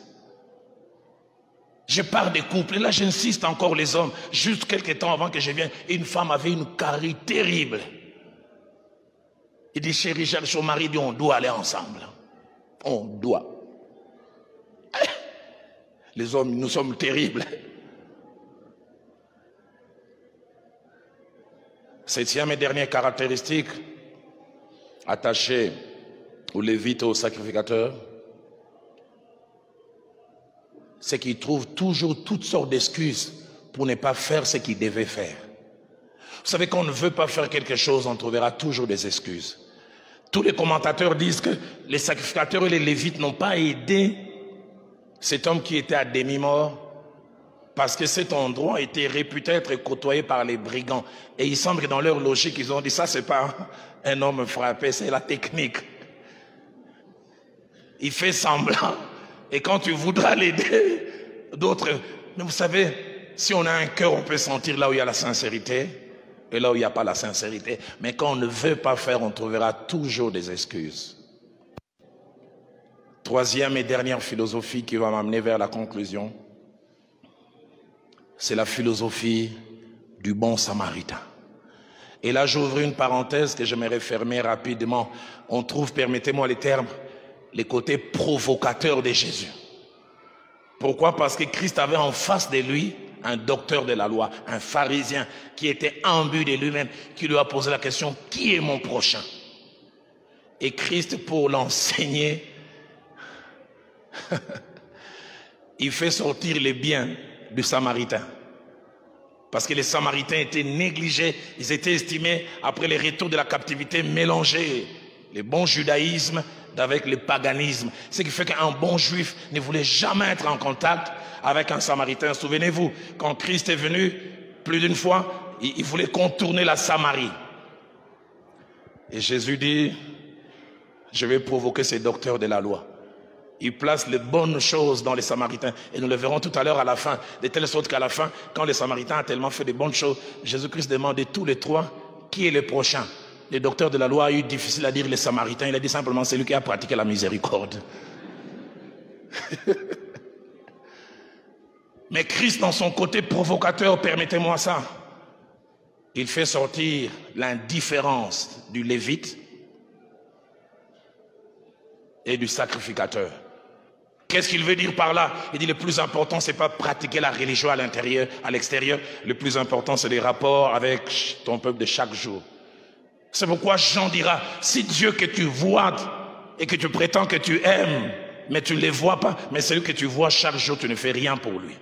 Je parle des couples, et là j'insiste encore les hommes. Juste quelques temps avant que je vienne, une femme avait une carie terrible. Il dit, chérie, son mari dit, on doit aller ensemble. On doit. Les hommes, nous sommes terribles. Septième et dernière caractéristique, attachée aux lévites et aux sacrificateurs, c'est qu'ils trouvent toujours toutes sortes d'excuses pour ne pas faire ce qu'ils devaient faire. Vous savez, quand on ne veut pas faire quelque chose, on trouvera toujours des excuses. Tous les commentateurs disent que les sacrificateurs et les lévites n'ont pas aidé cet homme qui était à demi-mort parce que cet endroit était réputé être côtoyé par les brigands. Et il semble que dans leur logique, ils ont dit, ça c'est pas un homme frappé, c'est la technique. Il fait semblant. Et quand tu voudras l'aider, d'autres... Mais vous savez, si on a un cœur, on peut sentir là où il y a la sincérité et là où il n'y a pas la sincérité. Mais quand on ne veut pas faire, on trouvera toujours des excuses. Troisième et dernière philosophie qui va m'amener vers la conclusion, c'est la philosophie du bon samaritain. Et là, j'ouvre une parenthèse que j'aimerais fermer rapidement. On trouve, permettez-moi les termes, les côtés provocateurs de Jésus. Pourquoi? Parce que Christ avait en face de lui un docteur de la loi, un pharisien qui était imbu de lui-même, qui lui a posé la question, qui est mon prochain? Et Christ, pour l'enseigner, il fait sortir les biens du Samaritain. Parce que les Samaritains étaient négligés, ils étaient estimés, après les retours de la captivité, mélangés. Le bon judaïsme avec le paganisme. Ce qui fait qu'un bon juif ne voulait jamais être en contact avec un Samaritain. Souvenez-vous, quand Christ est venu, plus d'une fois, il voulait contourner la Samarie. Et Jésus dit, je vais provoquer ces docteurs de la loi. Il place les bonnes choses dans les Samaritains. Et nous le verrons tout à l'heure à la fin. De telle sorte qu'à la fin, quand les Samaritains ont tellement fait de bonnes choses, Jésus-Christ demande de tous les trois, qui est le prochain? Le docteur de la loi a eu difficile à dire les Samaritains. Il a dit simplement celui qui a pratiqué la miséricorde. Mais Christ, dans son côté provocateur, permettez-moi ça, il fait sortir l'indifférence du lévite et du sacrificateur. Qu'est-ce qu'il veut dire par là? Il dit le plus important, c'est pas pratiquer la religion à l'intérieur, à l'extérieur. Le plus important, c'est les rapports avec ton peuple de chaque jour. C'est pourquoi Jean dira, si Dieu que tu vois et que tu prétends que tu aimes, mais tu ne les vois pas, mais celui que tu vois chaque jour, tu ne fais rien pour lui.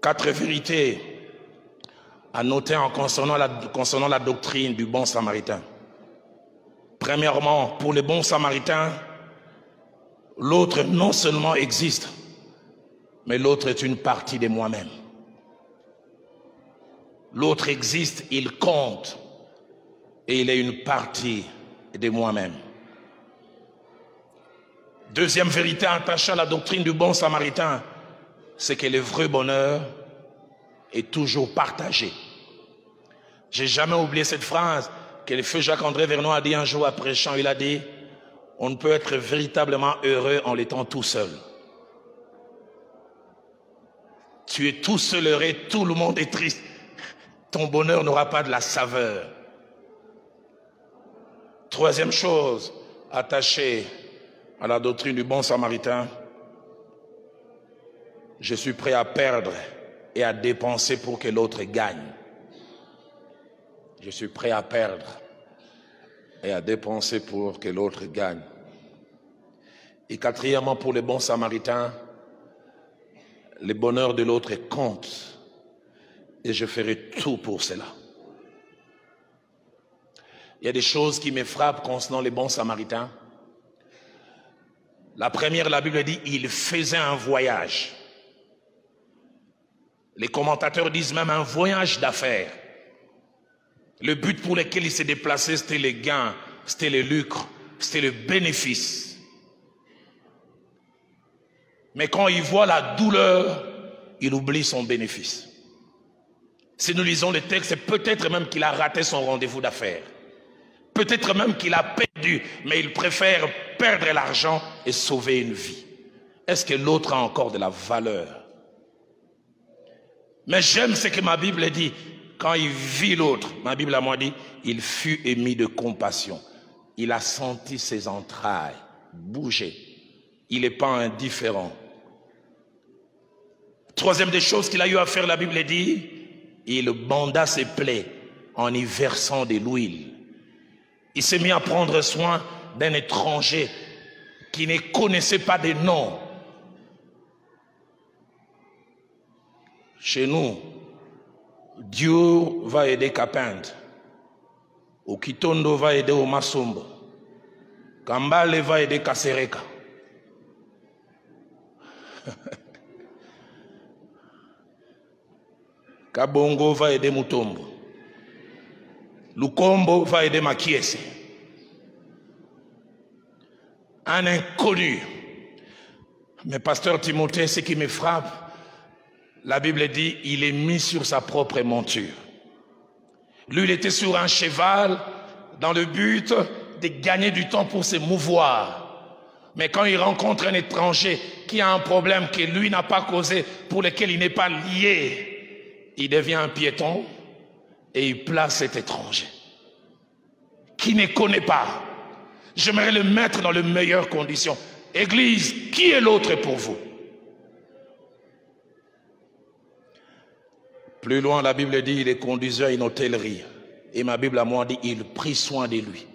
4 vérités à noter concernant la doctrine du bon samaritain. Premièrement, pour le bon samaritain, l'autre non seulement existe, mais l'autre est une partie de moi-même. L'autre existe, il compte, et il est une partie de moi-même. Deuxième vérité attachée à la doctrine du bon samaritain, c'est que le vrai bonheur est toujours partagé. J'ai jamais oublié cette phrase que le feu Jacques-André Vernon a dit un jour après chant. Il a dit, on ne peut être véritablement heureux en l'étant tout seul. Tu es tout seul heureux, tout le monde est triste. Ton bonheur n'aura pas de la saveur. Troisième chose attachée à la doctrine du bon samaritain, je suis prêt à perdre et à dépenser pour que l'autre gagne. Je suis prêt à perdre et à dépenser pour que l'autre gagne. Et quatrièmement, pour les bons samaritains, le bonheur de l'autre compte et je ferai tout pour cela. Il y a des choses qui me frappent concernant les bons samaritains. La première, la Bible dit, il faisait un voyage. Les commentateurs disent même un voyage d'affaires. Le but pour lequel il s'est déplacé, c'était les gains, c'était le lucre, c'était le bénéfice. Mais quand il voit la douleur, il oublie son bénéfice. Si nous lisons le texte, peut-être même qu'il a raté son rendez-vous d'affaires. Peut-être même qu'il a perdu, mais il préfère perdre l'argent et sauver une vie. Est-ce que l'autre a encore de la valeur? Mais j'aime ce que ma Bible dit. Quand il vit l'autre, ma Bible à moi dit, il fut émis de compassion. Il a senti ses entrailles bouger. Il n'est pas indifférent. Troisième des choses qu'il a eu à faire, la Bible dit, il banda ses plaies en y versant de l'huile. Il s'est mis à prendre soin d'un étranger qui ne connaissait pas de nom. Chez nous, Dieu va aider Kapend. Au Kitondo va aider au Masumbo. Kambale va aider Kasereka. Kabongo va aider Mutombo. Lukombo va aider Makiese. Un inconnu. Mais pasteur Timothée, ce qui me frappe, la Bible dit, il est mis sur sa propre monture. Lui, il était sur un cheval dans le but de gagner du temps pour se mouvoir. Mais quand il rencontre un étranger qui a un problème que lui n'a pas causé, pour lequel il n'est pas lié, il devient un piéton et il place cet étranger qui ne connaît pas. J'aimerais le mettre dans les meilleures conditions. Église, qui est l'autre pour vous? Plus loin, la Bible dit, il est conduit à une hôtellerie. Et ma Bible à moi dit, il prit soin de lui.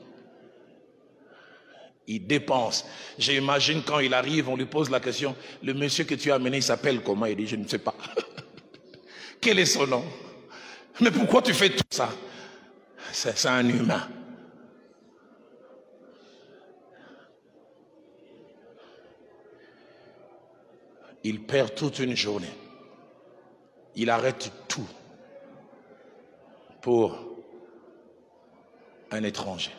Il dépense. J'imagine quand il arrive, on lui pose la question, le monsieur que tu as amené, il s'appelle comment? Il dit, je ne sais pas. Quel est son nom? Mais pourquoi tu fais tout ça? C'est un humain. Il perd toute une journée. Il arrête tout pour un étranger.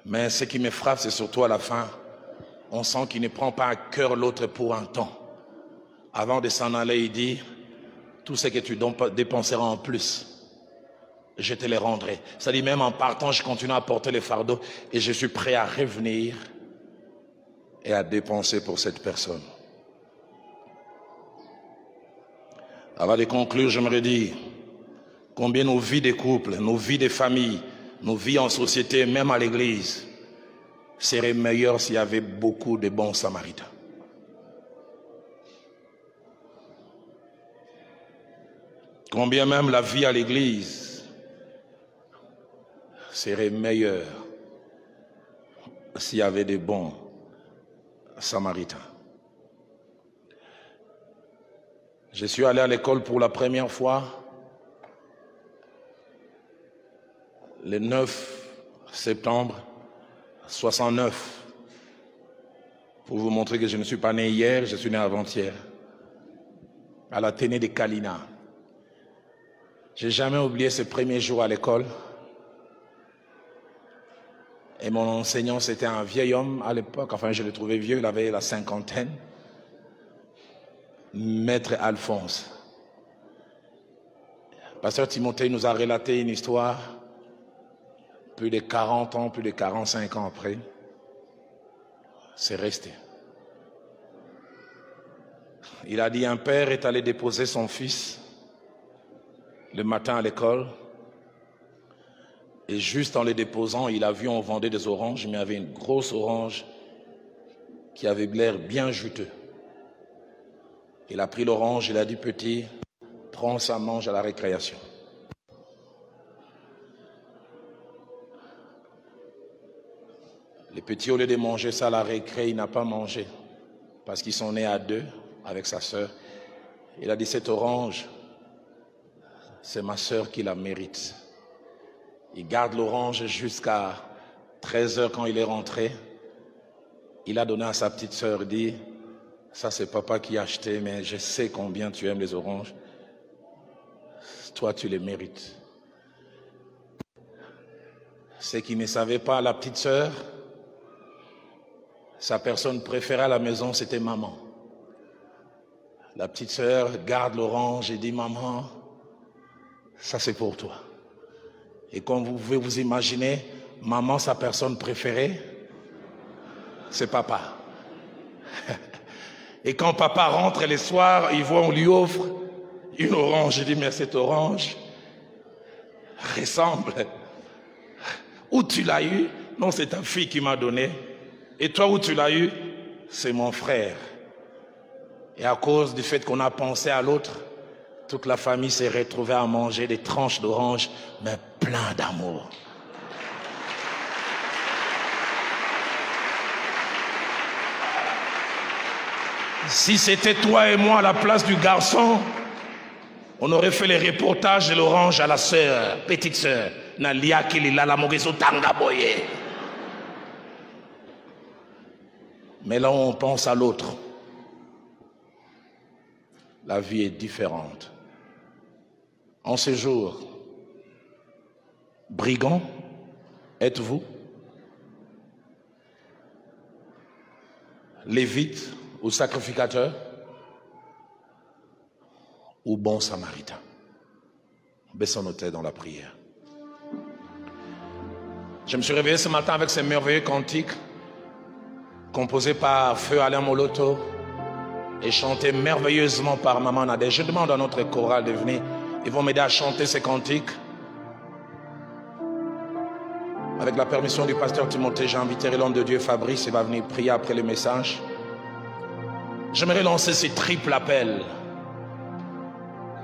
Mais ce qui me frappe, c'est surtout à la fin, on sent qu'il ne prend pas à cœur l'autre pour un temps. Avant de s'en aller, il dit, tout ce que tu dépenseras en plus, je te les rendrai. Ça dit, même en partant, je continue à porter les fardeaux et je suis prêt à revenir et à dépenser pour cette personne. Avant de conclure, j'aimerais dire combien nos vies de couple, nos vies de famille, nos vies en société, même à l'église, seraient meilleures s'il y avait beaucoup de bons samaritains. Combien même la vie à l'église serait meilleure s'il y avait des bons samaritains. Je suis allé à l'école pour la première fois le 9 septembre 69. Pour vous montrer que je ne suis pas né hier, je suis né avant-hier. À l'Athénée de Kalina. J'ai jamais oublié ce premier jour à l'école. Et mon enseignant, c'était un vieil homme à l'époque. Enfin, je le trouvais vieux, il avait la cinquantaine. Maître Alphonse. Pasteur Timothée nous a relaté une histoire plus de 40 ans, plus de 45 ans après. C'est resté. Il a dit, un père est allé déposer son fils le matin à l'école. Et juste en les déposant, il a vu on vendait des oranges, mais il y avait une grosse orange qui avait l'air bien juteux. Il a pris l'orange, il a dit, petit, prends ça, mange à la récréation. Les petits, au lieu de manger ça à la récré, il n'a pas mangé. Parce qu'ils sont nés à deux avec sa sœur. Il a dit, cette orange, c'est ma sœur qui la mérite. Il garde l'orange jusqu'à 13h quand il est rentré. Il a donné à sa petite sœur, il dit, ça c'est papa qui a acheté, mais je sais combien tu aimes les oranges. Toi, tu les mérites. Ce qu'il ne savait pas, la petite sœur, sa personne préférée à la maison, c'était maman. La petite sœur garde l'orange et dit, maman, ça c'est pour toi. Et comme vous pouvez vous imaginer, maman, sa personne préférée, c'est papa. Et quand papa rentre les soirs, il voit, on lui offre une orange. Il dit, mais cette orange ressemble. Où tu l'as eu? Non, c'est ta fille qui m'a donné. Et toi, où tu l'as eu? C'est mon frère. Et à cause du fait qu'on a pensé à l'autre, toute la famille s'est retrouvée à manger des tranches d'orange, mais plein d'amour. Si c'était toi et moi à la place du garçon, on aurait fait les reportages de l'orange à la sœur, petite sœur. Mais là, on pense à l'autre. La vie est différente. En ce jour, brigands, êtes-vous? Lévites ou sacrificateurs? Ou bons samaritains? Baissons nos têtes dans la prière. Je me suis réveillé ce matin avec ces merveilleux cantiques composés par Feu Alain Moloto et chantés merveilleusement par Maman Nadège. Je demande à notre chorale de venir. Ils vont m'aider à chanter ces cantiques. Avec la permission du pasteur Timothée, j'ai invité l'homme de Dieu Fabrice. Il va venir prier après le message. J'aimerais lancer ce triple appel.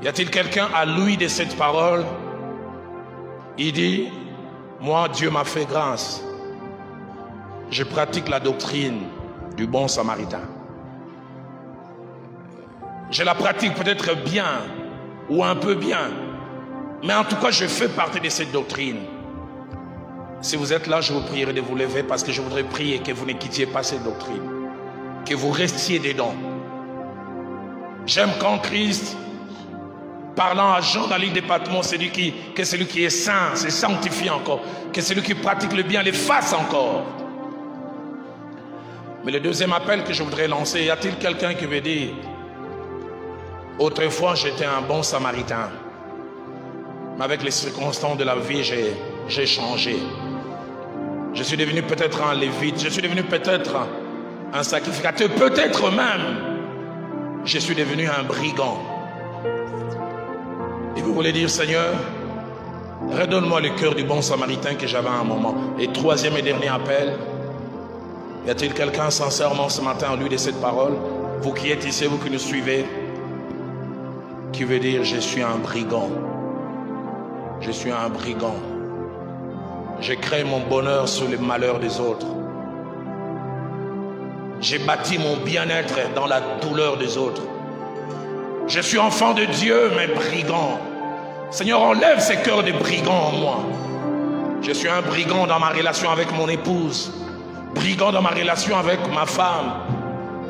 Y a-t-il quelqu'un à l'ouïe de cette parole? Il dit, moi Dieu m'a fait grâce. Je pratique la doctrine du bon samaritain. Je la pratique peut-être bien ou un peu bien, mais en tout cas je fais partie de cette doctrine. Si vous êtes là, je vous prierai de vous lever parce que je voudrais prier que vous ne quittiez pas cette doctrine, que vous restiez dedans. J'aime quand Christ, parlant à Jean dans l'île de Patmos, que celui qui est saint, se sanctifie encore, que celui qui pratique le bien le fasse encore. Mais le deuxième appel que je voudrais lancer, y a-t-il quelqu'un qui veut dire, autrefois j'étais un bon samaritain, mais avec les circonstances de la vie, j'ai changé. Je suis devenu peut-être un lévite, je suis devenu peut-être un sacrificateur, peut-être même, je suis devenu un brigand. Et vous voulez dire, Seigneur, redonne-moi le cœur du bon samaritain que j'avais à un moment. Et troisième et dernier appel, y a-t-il quelqu'un sincèrement ce matin en lui de cette parole, vous qui êtes ici, vous qui nous suivez, qui veut dire je suis un brigand. Je suis un brigand. J'ai créé mon bonheur sur les malheurs des autres. J'ai bâti mon bien-être dans la douleur des autres. Je suis enfant de Dieu, mais brigand. Seigneur, enlève ces cœurs de brigands en moi. Je suis un brigand dans ma relation avec mon épouse, brigand dans ma relation avec ma femme,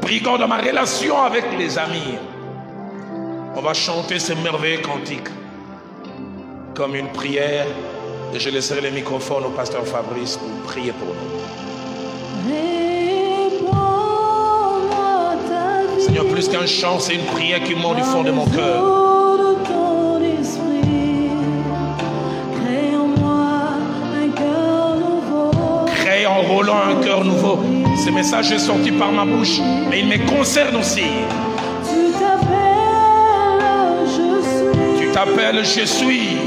brigand dans ma relation avec les amis. On va chanter ces merveilleux cantiques comme une prière et je laisserai le microphone au pasteur Fabrice pour prier pour nous. Seigneur, plus qu'un chant, c'est une prière qui monte du fond de mon cœur. Crée en Roland un cœur nouveau. Ce message est sorti par ma bouche, mais il me concerne aussi. Tu t'appelles Je suis.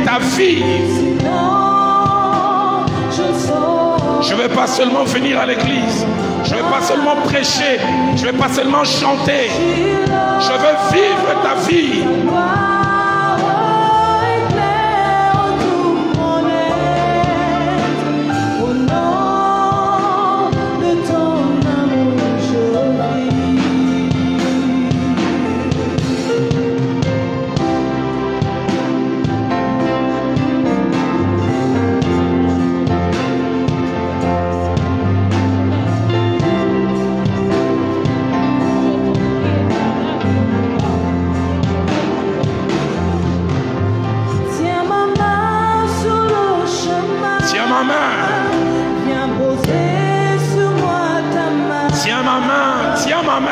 Ta vie. Je ne vais pas seulement venir à l'église, je ne vais pas seulement prêcher, je ne vais pas seulement chanter, je veux vivre ta vie.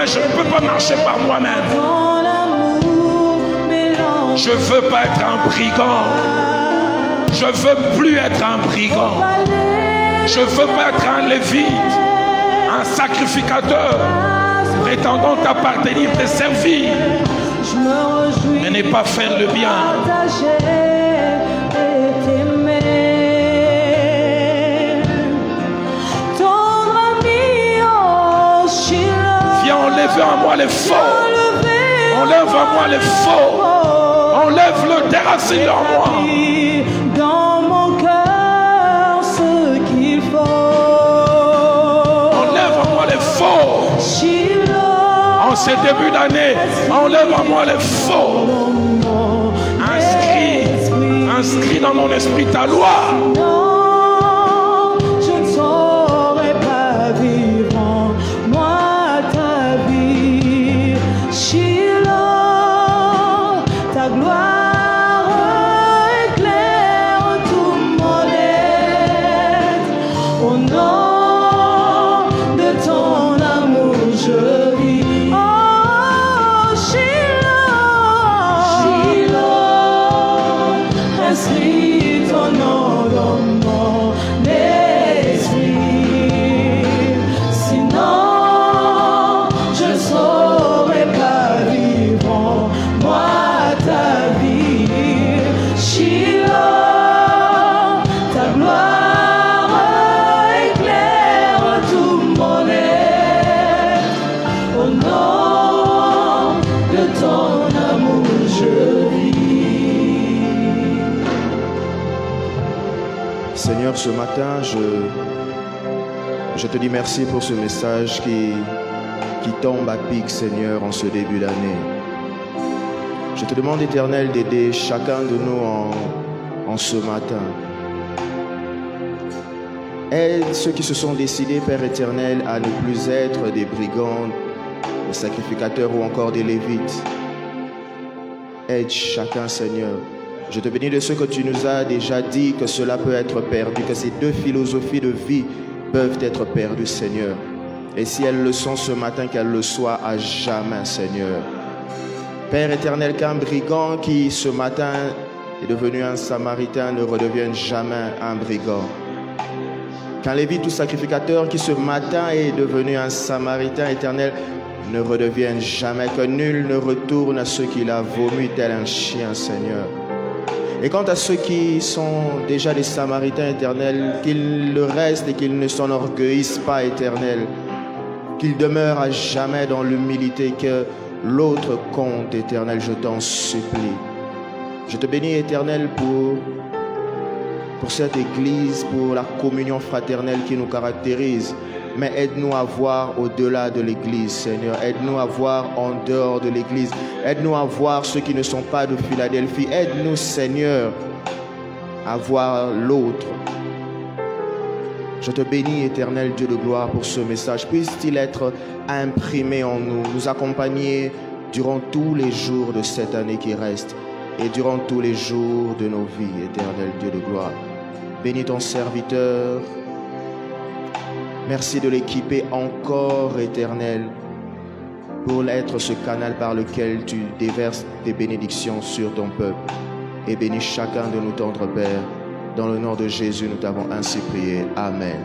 Je ne peux pas marcher par moi-même. Je ne veux pas être un brigand. Je ne veux plus être un brigand. Je ne veux pas être un lévite, un sacrificateur, prétendant t'appartenir, te servir, mais ne pas faire le bien. Enlève en moi les faux. Enlève en moi les faux. Enlève le déracine en moi. Dans mon cœur ce qu'il faut. Enlève en moi les faux. En ce début d'année, enlève en moi les faux. Inscris dans mon esprit ta loi. Seigneur, ce matin, je te dis merci pour ce message qui tombe à pic, Seigneur, en ce début d'année. Je te demande, Éternel, d'aider chacun de nous en ce matin. Aide ceux qui se sont décidés, Père éternel, à ne plus être des brigands, des sacrificateurs ou encore des lévites. Aide chacun, Seigneur, Je te bénis de ce que tu nous as déjà dit, que cela peut être perdu, que ces deux philosophies de vie peuvent être perdues, Seigneur. Et si elles le sont ce matin, qu'elles le soient à jamais, Seigneur. Père éternel, qu'un brigand qui ce matin est devenu un samaritain ne redevienne jamais un brigand. Qu'un lévite ou sacrificateur qui ce matin est devenu un samaritain éternel ne redevienne jamais, que nul ne retourne à ceux qu'il a vomi tel un chien, Seigneur. Et quant à ceux qui sont déjà des samaritains éternels, qu'ils le restent et qu'ils ne s'enorgueillissent pas, éternel, qu'ils demeurent à jamais dans l'humilité, que l'autre compte, éternel, je t'en supplie. Je te bénis, éternel, pour cette église, pour la communion fraternelle qui nous caractérise. Mais aide-nous à voir au-delà de l'église, Seigneur. Aide-nous à voir en dehors de l'église. Aide-nous à voir ceux qui ne sont pas de Philadelphie. Aide-nous, Seigneur, à voir l'autre. Je te bénis, éternel Dieu de gloire, pour ce message. Puisse-t-il être imprimé en nous, nous accompagner durant tous les jours de cette année qui reste et durant tous les jours de nos vies, éternel Dieu de gloire. Bénis ton serviteur. Merci de l'équiper encore, éternel, pour être ce canal par lequel tu déverses tes bénédictions sur ton peuple. Et bénis chacun de nous, tendre Père. Dans le nom de Jésus, nous t'avons ainsi prié. Amen.